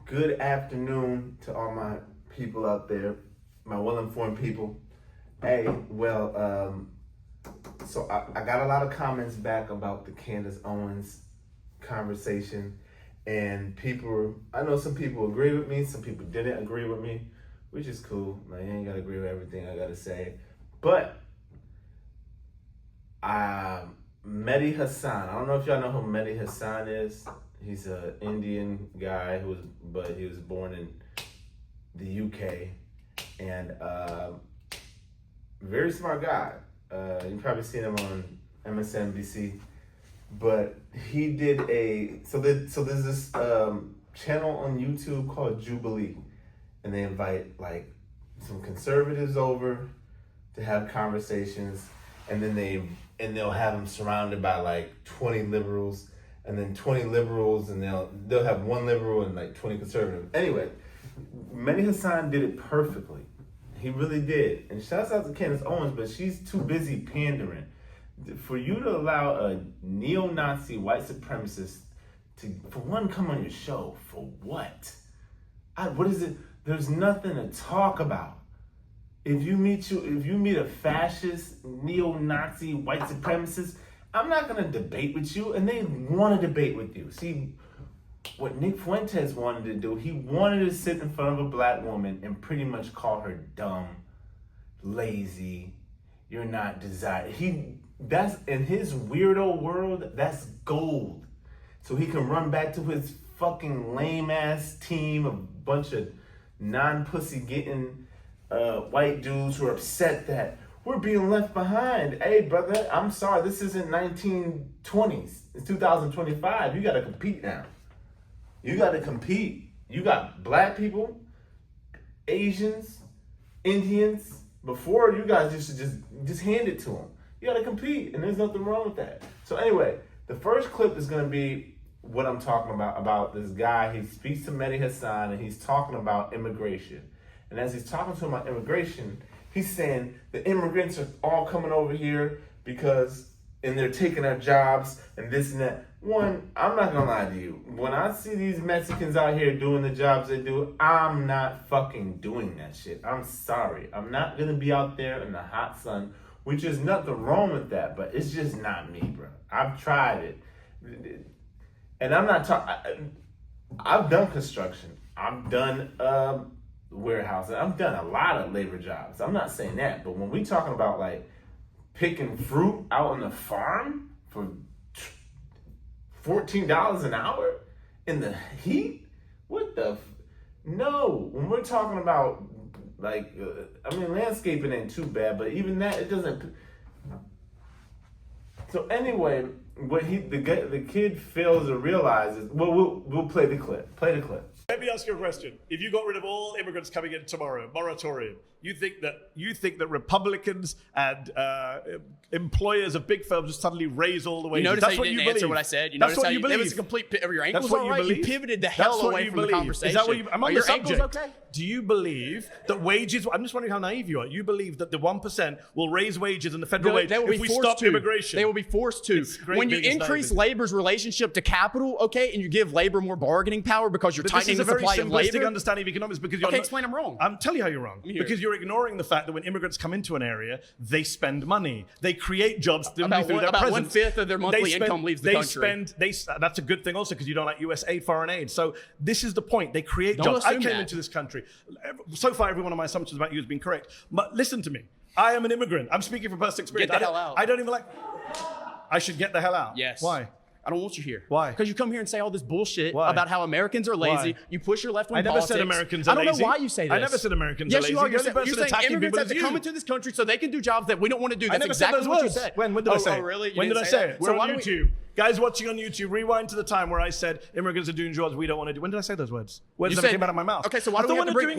Good afternoon to all my people out there, my well-informed people. Hey, so I got a lot of comments back about the Candace Owens conversation, and I know some people agree with me, some people didn't agree with me, which is cool. Like, you ain't gotta agree with everything I gotta say, but Medi Hasan. I don't know if y'all know who Medi Hasan is. He's an Indian guy he was born in the UK, and very smart guy. You've probably seen him on MSNBC, but he did so there's this channel on YouTube called Jubilee, and they invite like some conservatives over to have conversations, and then they'll have them surrounded by like 20 liberals, and then 20 liberals, and they'll have one liberal and like 20 conservatives. Anyway, Medi Hasan did it perfectly. He really did. And shouts out to Candace Owens, but she's too busy pandering. For you to allow a neo-Nazi white supremacist to, for one, come on your show, for what? What is it? There's nothing to talk about. If you meet a fascist, neo-Nazi white supremacist, I'm not gonna debate with you, and they want to debate with you. See, what Nick Fuentes wanted to do, he wanted to sit in front of a black woman and pretty much call her dumb, lazy, you're not desired. That's in his weirdo world, that's gold. So he can run back to his fucking lame ass team of bunch of non-pussy getting white dudes who are upset that we're being left behind. Hey brother, I'm sorry, this isn't 1920s. It's 2025. You gotta compete now. You gotta compete. You got black people, Asians, Indians. Before, you guys just hand it to them. You gotta compete, and there's nothing wrong with that. So anyway, the first clip is gonna be what I'm talking about this guy. He speaks to Medi Hasan, and he's talking about immigration. And as he's talking to him about immigration, he's saying the immigrants are all coming over here and they're taking our jobs and this and that. One, I'm not gonna lie to you. When I see these Mexicans out here doing the jobs they do, I'm not fucking doing that shit. I'm sorry. I'm not gonna be out there in the hot sun, which is nothing wrong with that, but it's just not me, bro. I've tried it. And I'm not talking, I've done construction. I've done warehousing. I've done a lot of labor jobs. I'm not saying that, but when we talking about like picking fruit out on the farm for $14 an hour in the heat? No. When we're talking about like, landscaping ain't too bad, but even that, it doesn't. So anyway, what the kid fails to realize is, we'll play the clip. Play the clip. Let me ask you a question. If you got rid of all immigrants coming in tomorrow, moratorium, you think that Republicans and employers of big firms would suddenly raise all the wages? You notice That's how what you you didn't believe. answer what I said. You That's notice what how you believe. It was a complete. Are your ankles That's what all you right? believe. You pivoted the That's hell what away you from the believe. conversation. Is that what you? I'm on Are the your subject. ankles okay? Do you believe that wages? I'm just wondering how naive you are. You believe that the 1% will raise wages in the federal wage They will if be we forced stop to. immigration? They will be forced to. When you being increase naive. labor's relationship to capital, okay, and you give labor more bargaining power because you're But tightening the this is a supply very of simplistic labor. understanding of economics because you're Okay, not, explain I'm wrong. I'm telling you how you're wrong. here. Because you're ignoring the fact that when immigrants come into an area, they spend money. They create jobs through About their presence. 1/5 of their monthly income leaves the country. That's a good thing also because you don't like US aid, foreign aid. So this is the point. They create Don't jobs. I assume came that. into this country. So far, every one of my assumptions about you has been correct. But listen to me. I am an immigrant. I'm speaking from personal experience. Get the hell out. I don't even like... I should get the hell out. Yes. Why? I don't want you here. Why? Because you come here and say all this bullshit Why? about how Americans are lazy. Why? You push your left-wing I never politics. said Americans are lazy. I don't know why you say this. I never said Americans are yes, lazy. you are. The You're only person saying attacking immigrants people have is to you. come into this country so they can do jobs that we don't want to do. I That's never exactly said those what words. you said. When did I say it? Oh, really? When did I say it? We're on we- YouTube. Guys watching on YouTube, rewind to the time where I said immigrants are doing jobs we don't want to do. When did I say those words? Words You never said- came out of my mouth. Okay, so why do we have to bring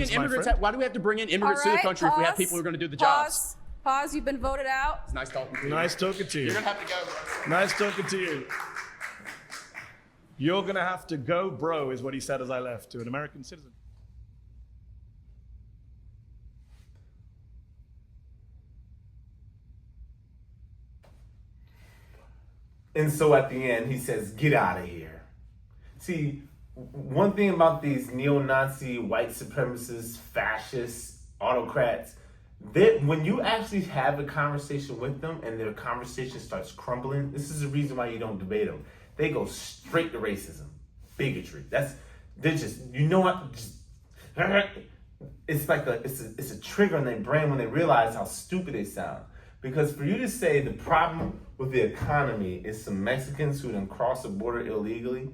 in immigrants? Why do we have to bring in immigrants to the country if we have people who are going to do the jobs? Pause. You've been voted out. It's nice talking to you. Nice talking to you. You're going to have to go, bro. Nice talking to you. You're going to have to go, bro, is what he said as I left to an American citizen. And so at the end, he says, get out of here. See, one thing about these neo-Nazi, white supremacists, fascists, autocrats, that when you actually have a conversation with them and their conversation starts crumbling, this is the reason why you don't debate them. They go straight to racism, bigotry. They're just, you know what? Just, it's like it's a trigger in their brain when they realize how stupid they sound. Because for you to say the problem with the economy is some Mexicans who done cross the border illegally,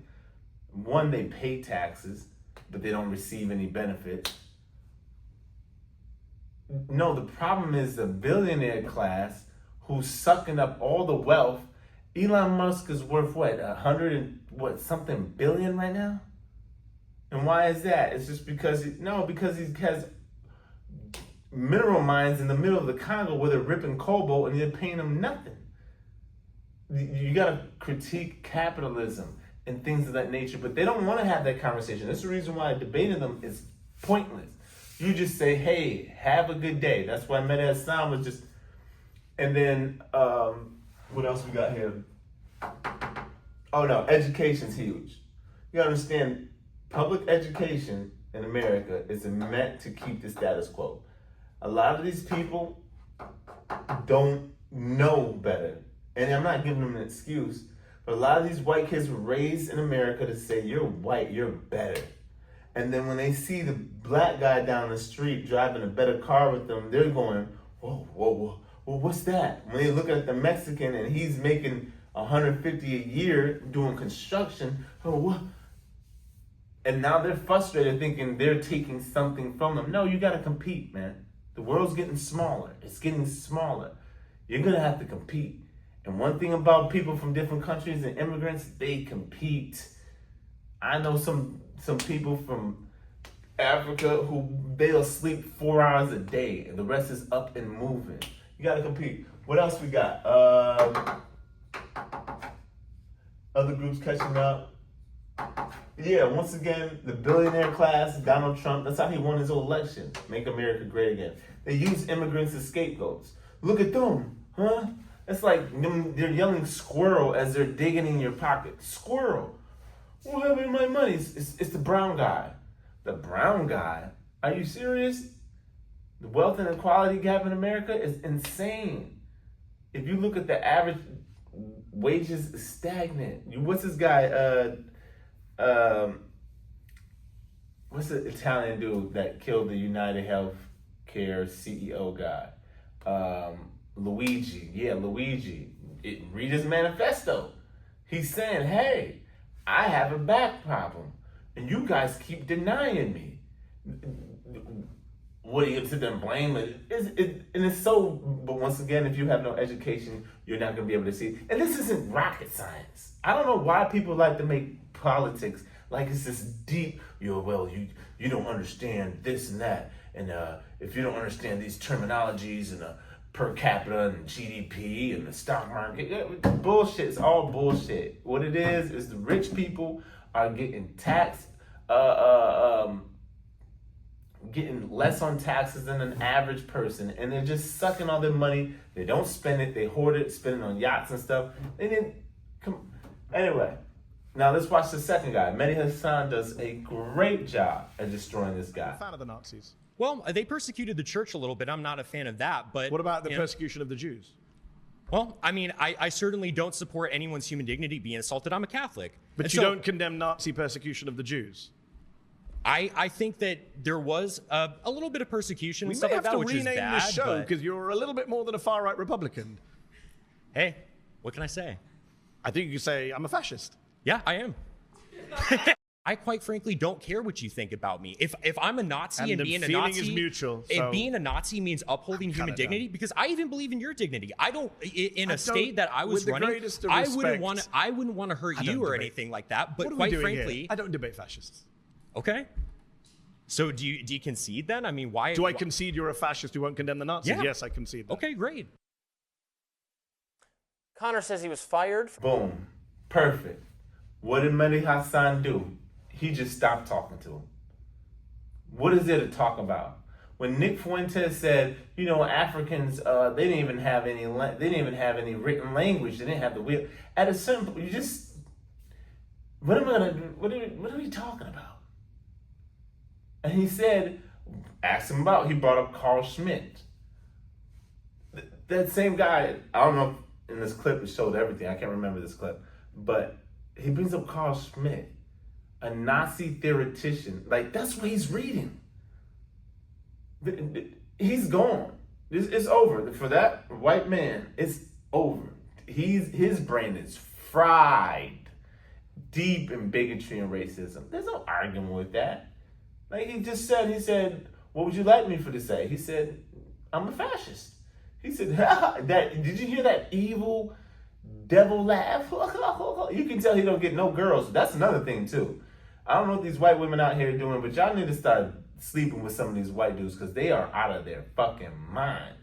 one, they pay taxes, but they don't receive any benefits. No, the problem is the billionaire class who's sucking up all the wealth. Elon Musk is worth what, 100 billion right now? And why is that? It's just because he has mineral mines in the middle of the Congo where they're ripping cobalt and they're paying them nothing. You gotta critique capitalism and things of that nature, but they don't want to have that conversation. That's the reason why debating them is pointless. You just say, hey, have a good day. That's why Medi Hasan was just... And then, what else we got here? Oh no, education's huge. You understand, public education in America is meant to keep the status quo. A lot of these people don't know better. And I'm not giving them an excuse, but a lot of these white kids were raised in America to say, you're white, you're better. And then when they see the black guy down the street driving a better car with them, they're going, whoa, whoa, whoa, well, what's that? When they look at the Mexican and he's making $150 a year doing construction, oh, what? And now they're frustrated thinking they're taking something from them. No, you got to compete, man. The world's getting smaller. It's getting smaller. You're going to have to compete. And one thing about people from different countries and immigrants, they compete. I know some people from Africa who they'll sleep 4 hours a day and the rest is up and moving. You gotta compete. What else we got? Other groups catching up. Yeah, once again, the billionaire class, Donald Trump, that's how he won his election. Make America great again. They use immigrants as scapegoats. Look at them, huh? It's like they're yelling squirrel as they're digging in your pocket. Squirrel. What happened to my money? It's the brown guy. The brown guy? Are you serious? The wealth and equality gap in America is insane. If you look at the average wages, is stagnant. What's this guy? What's the Italian dude that killed the United Healthcare CEO guy? Luigi. Yeah, Luigi. Read his manifesto. He's saying, hey, I have a back problem, and you guys keep denying me. What are you gonna sit there and blame it? And it's so, but once again, if you have no education, you're not gonna be able to see. And this isn't rocket science. I don't know why people like to make politics like it's this deep, you don't understand this and that. And if you don't understand these terminologies and per capita and GDP and the stock market, bullshit. It's all bullshit. What it is the rich people are getting taxed, getting less on taxes than an average person, and they're just sucking all their money. They don't spend it. They hoard it, spend it on yachts and stuff. They didn't come. Anyway, now let's watch the second guy. Medi Hasan does a great job at destroying this guy. I'm a fan of the Nazis. Well, they persecuted the church a little bit. I'm not a fan of that. But what about the persecution of the Jews? Well, I mean, I certainly don't support anyone's human dignity being assaulted. I'm a Catholic. But you don't condemn Nazi persecution of the Jews? I think that there was a little bit of persecution and stuff like that, which is bad. We may have to rename the show because you're a little bit more than a far-right Republican. Hey, what can I say? I think you can say I'm a fascist. Yeah, I am. I quite frankly don't care what you think about me. If I'm a Nazi and being a Nazi is mutual, and being a Nazi means upholding human dignity, because I even believe in your dignity. I don't in a state that I was running. I wouldn't want to hurt you or anything like that. But quite frankly, I don't debate fascists. Okay. So do you concede then? I mean, why? Do I concede you're a fascist who won't condemn the Nazis? Yeah. Yes, I concede that. Okay, great. Connor says he was fired. Boom. Perfect. What did Medi Hasan do? He just stopped talking to him. What is there to talk about? When Nick Fuentes said, Africans, they didn't even have any written language. They didn't have the wheel. At a certain point, what am I gonna do? What are we talking about? And he said, asked him about, he brought up Carl Schmitt. That same guy, I don't know if in this clip it showed everything, I can't remember this clip, but he brings up Carl Schmitt, a Nazi theoretician. Like, that's what he's reading. He's gone. It's over. For that white man, it's over. His brain is fried deep in bigotry and racism. There's no argument with that. Like he said, what would you like me for to say? He said, I'm a fascist. He said, did you hear that evil devil laugh? You can tell he don't get no girls. That's another thing too. I don't know what these white women out here are doing, but y'all need to start sleeping with some of these white dudes because they are out of their fucking minds.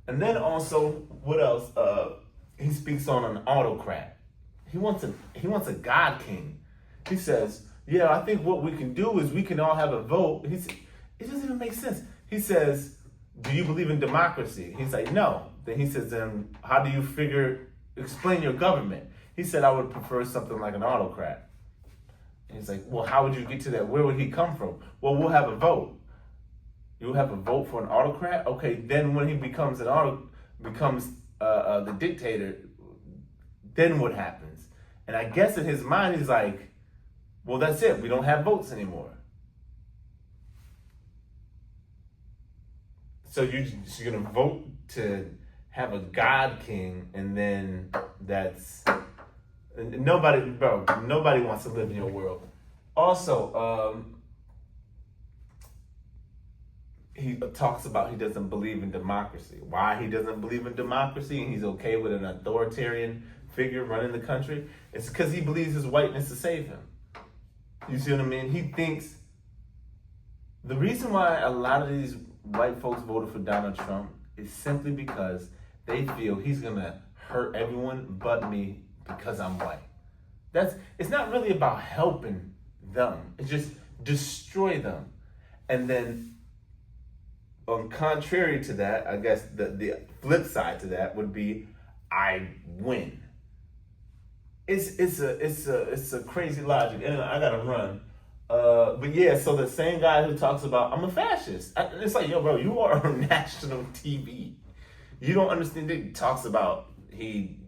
And then also, what else? He speaks on an autocrat. He wants a God king. He says, yeah, I think what we can do is we can all have a vote. He said, it doesn't even make sense. He says, do you believe in democracy? He's like, no. Then he says, then how do you explain your government? He said, I would prefer something like an autocrat. And he's like, well, how would you get to that? Where would he come from? Well, we'll have a vote. You'll have a vote for an autocrat? Okay, then when he becomes the dictator, then what happens? And I guess in his mind, he's like, well, that's it. We don't have votes anymore. So you're going to vote to have a God king, and then nobody wants to live in your world. Also, he talks about he doesn't believe in democracy. Why he doesn't believe in democracy and he's okay with an authoritarian figure running the country? It's because he believes his whiteness to save him. You see what I mean? He thinks the reason why a lot of these white folks voted for Donald Trump is simply because they feel he's gonna hurt everyone but me because I'm white. It's not really about helping them. It's just destroy them. And then on contrary to that, I guess the flip side to that would be I win. It's a crazy logic. And I gotta run. But yeah, so the same guy who talks about I'm a fascist. It's like, yo, bro, you are on national TV. You don't understand. He talks about he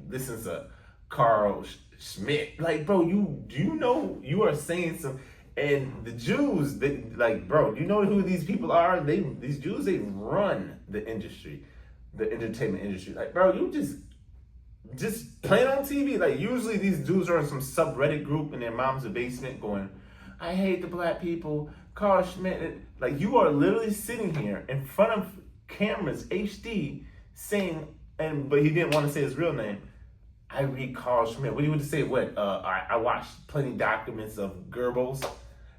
listens to Carl Schmitt. Like, bro, do you know you are saying some? And the Jews, bro, you know who these people are? These Jews, they run the industry, the entertainment industry. Like, bro, you just playing on TV. Like, usually these dudes are in some subreddit group in their mom's basement going, I hate the black people, Carl Schmitt. Like, you are literally sitting here in front of cameras, HD, saying, but he didn't want to say his real name. I read Carl Schmitt. What do you want to say? What? I watched plenty documents of Goebbels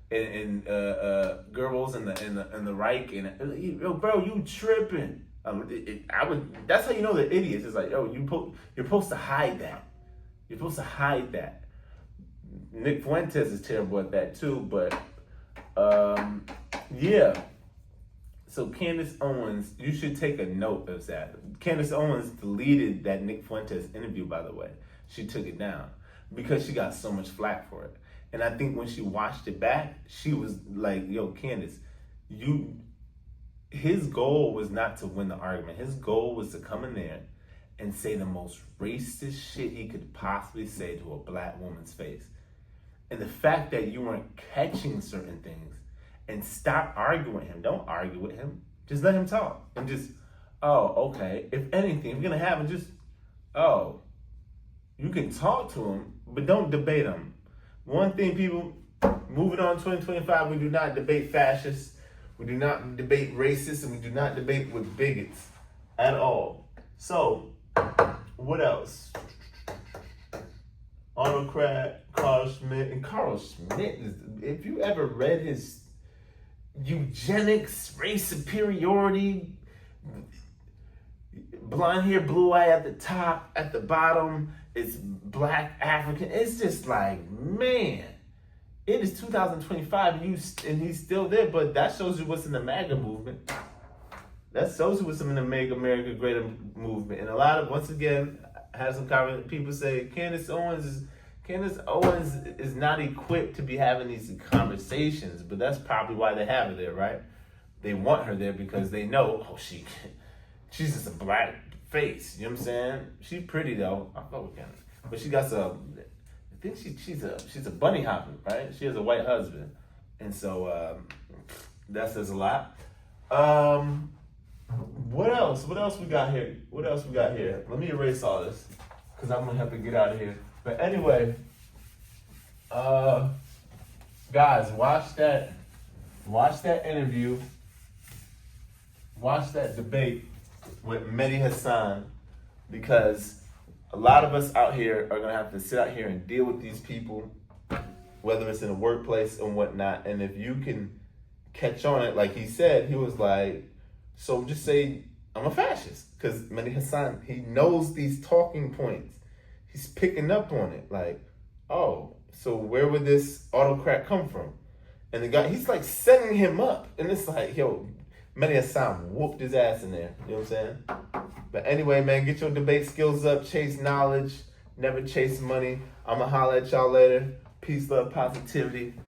and Goebbels and the Reich. And yo, bro, you tripping? That's how you know they're idiots. It's like, yo, you're supposed to hide that. You're supposed to hide that. Nick Fuentes is terrible at that too, but yeah. So Candace Owens, you should take a note of that. Candace Owens deleted that Nick Fuentes interview, by the way. She took it down because she got so much flack for it. And I think when she watched it back, she was like, yo, Candace, his goal was not to win the argument. His goal was to come in there and say the most racist shit he could possibly say to a black woman's face. And the fact that you weren't catching certain things, and stop arguing with him. Don't argue with him. Just let him talk. And just, oh, okay. If anything, if you're going to have him, just, you can talk to him, but don't debate him. One thing, people, moving on 2025, we do not debate fascists. We do not debate racists, and we do not debate with bigots at all. So, what else? Autocrat, Carl Schmitt. And Carl Schmitt, if you ever read his eugenics, race superiority, blonde hair, blue eye at the top, at the bottom, it's black African. It's just like, man, it is 2025 and he's still there, but that shows you what's in the MAGA movement. That shows you what's in the Make America Great movement. And a lot of, once again, I had some comment, people say Candace Owens Candace Owens is not equipped to be having these conversations, but that's probably why they have her there, right? They want her there because they know, she's just a black face. You know what I'm saying? She's pretty though. I fuck with Candace, but she got some. I think she's a bunny hopper, right? She has a white husband, and so that says a lot. What else? What else we got here? Let me erase all this because I'm gonna have to get out of here. But anyway, guys, watch that interview. Watch that debate with Medi Hasan, because a lot of us out here are gonna have to sit out here and deal with these people, whether it's in the workplace and whatnot. And if you can catch on it, like he said, he was like, so just say I'm a fascist, because Medi Hasan, he knows these talking points. He's picking up on it, like, oh, so where would this autocrat come from? And the guy, he's like setting him up, and it's like, yo, Medi Hasan whooped his ass in there. You know what I'm saying? But anyway, man, get your debate skills up, chase knowledge, never chase money. I'ma holler at y'all later. Peace, love, positivity.